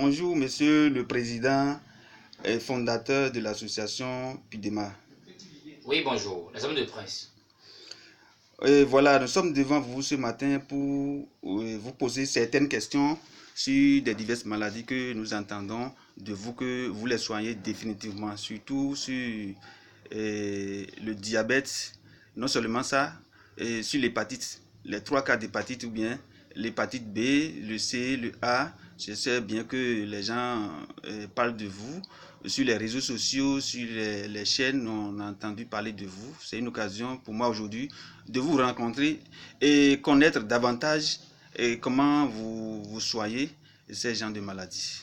Bonjour, monsieur le président et fondateur de l'association PIDEMA. Oui, bonjour, les hommes de presse. Et voilà, nous sommes devant vous ce matin pour vous poser certaines questions sur des diverses maladies que nous entendons de vous, que vous les soignez définitivement, surtout sur le diabète, non seulement ça, sur l'hépatite, les 3 cas d'hépatite ou bien l'hépatite B, le C, le A. Je sais bien que les gens parlent de vous sur les réseaux sociaux, sur les chaînes, on a entendu parler de vous. C'est une occasion pour moi aujourd'hui de vous rencontrer et connaître davantage comment vous soyez ces gens de maladies.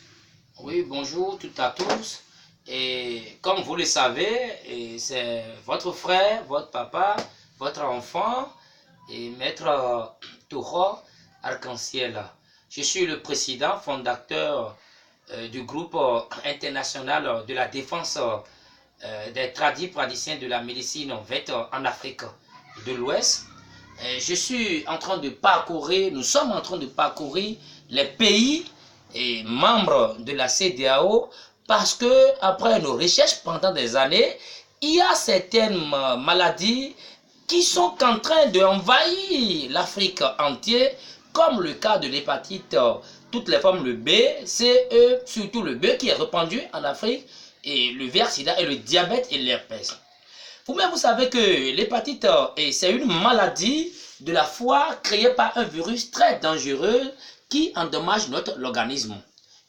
Oui, bonjour toutes à tous. Et comme vous le savez, c'est votre frère, votre papa, votre enfant et Maître Touro Arc-en-Ciel. Je suis le président fondateur du groupe international de la défense des praticiens de la médecine en Afrique de l'Ouest. Je suis en train de parcourir, nous sommes en train de parcourir les pays et membres de la CEDEAO parce que après nos recherches pendant des années, il y a certaines maladies qui sont en train d'envahir l'Afrique entière, comme le cas de l'hépatite, toutes les formes, le B, C, E, surtout le B qui est répandu en Afrique, et le VIH/SIDA et le diabète et l'herpès. Vous-même, vous savez que l'hépatite, c'est une maladie de la foie créée par un virus très dangereux qui endommage notre organisme.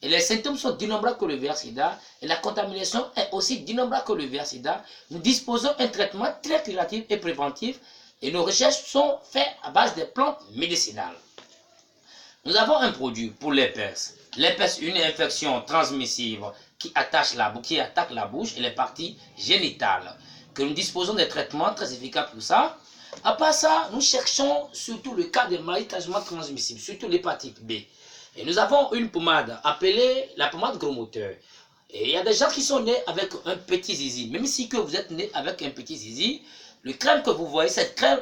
Et les symptômes sont d'innombrables que le VIH/SIDA et la contamination est aussi d'innombrable que le VIH/SIDA. Nous disposons d'un traitement très curatif et préventif et nos recherches sont faites à base des plantes médicinales. Nous avons un produit pour l'herpès. L'herpès, une infection transmissible qui attaque la bouche et les parties génitales. Que nous disposons de traitements très efficaces pour ça. À part ça, nous cherchons surtout le cas des maladies transmissibles, surtout l'hépatite B. Et nous avons une pommade appelée la pommade gros moteur. Et il y a des gens qui sont nés avec un petit zizi. Même si que vous êtes né avec un petit zizi, le crème que vous voyez, cette crème,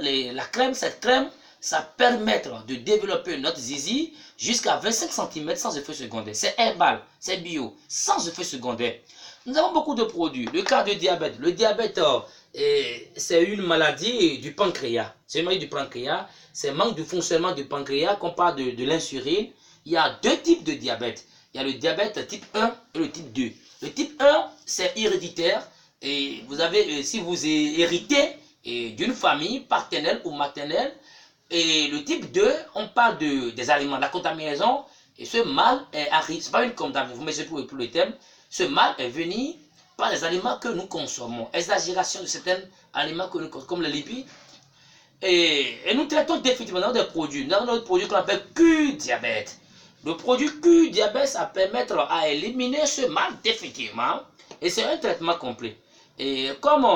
ça permet de développer notre zizi jusqu'à 25 cm sans effet secondaire. C'est herbal, c'est bio, sans effet secondaire. Nous avons beaucoup de produits. Le cas de diabète. Le diabète, c'est une maladie du pancréas. C'est une maladie du pancréas. C'est un manque de fonctionnement du pancréas qu'on parle de l'insuline. Il y a 2 types de diabète. Il y a le diabète type 1 et le type 2. Le type 1, c'est héréditaire. Et vous avez, si vous héritez d'une famille paternelle ou maternelle, et le type 2, on parle des aliments, de la contaminaison. Et ce mal arrive, ce n'est pas une contamination, vous mettez pour le thème. Ce mal est venu par les aliments que nous consommons. Exagération de certains aliments que nous consommons, comme les lipides. Et nous traitons définitivement des produits. Nous avons notre produit qu'on appelle Q-diabète. Le produit Q-diabète, ça permet à éliminer ce mal définitivement. Et c'est un traitement complet. Et comme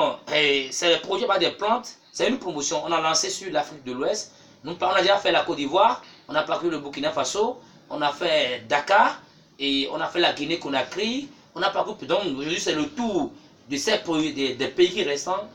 c'est produit par des plantes, c'est une promotion. On a lancé sur l'Afrique de l'Ouest. On a déjà fait la Côte d'Ivoire, on a parcouru le Burkina Faso, on a fait Dakar, et on a fait la Guinée-Conakry. On a parcouru, donc aujourd'hui c'est le tour de ces des pays récents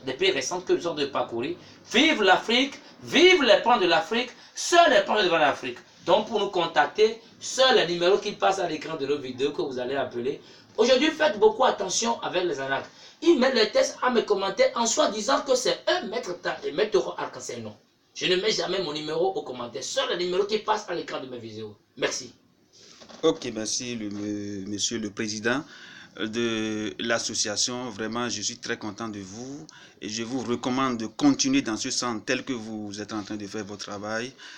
que nous sommes de parcourir. Vive l'Afrique, vive les plans de l'Afrique, seuls les plans de l'Afrique. Donc pour nous contacter, seuls les numéros qui passent à l'écran de nos vidéos que vous allez appeler. Aujourd'hui, faites beaucoup attention avec les arnaques. Ils mettent les tests à mes commentaires en soi disant que c'est un Maître Touro Arc-en-Ciel. Non. Je ne mets jamais mon numéro au commentaire, seul le numéro qui passe à l'écran de mes vidéos. Merci. Ok, merci monsieur le président de l'association. Vraiment, je suis très content de vous et je vous recommande de continuer dans ce sens tel que vous êtes en train de faire votre travail.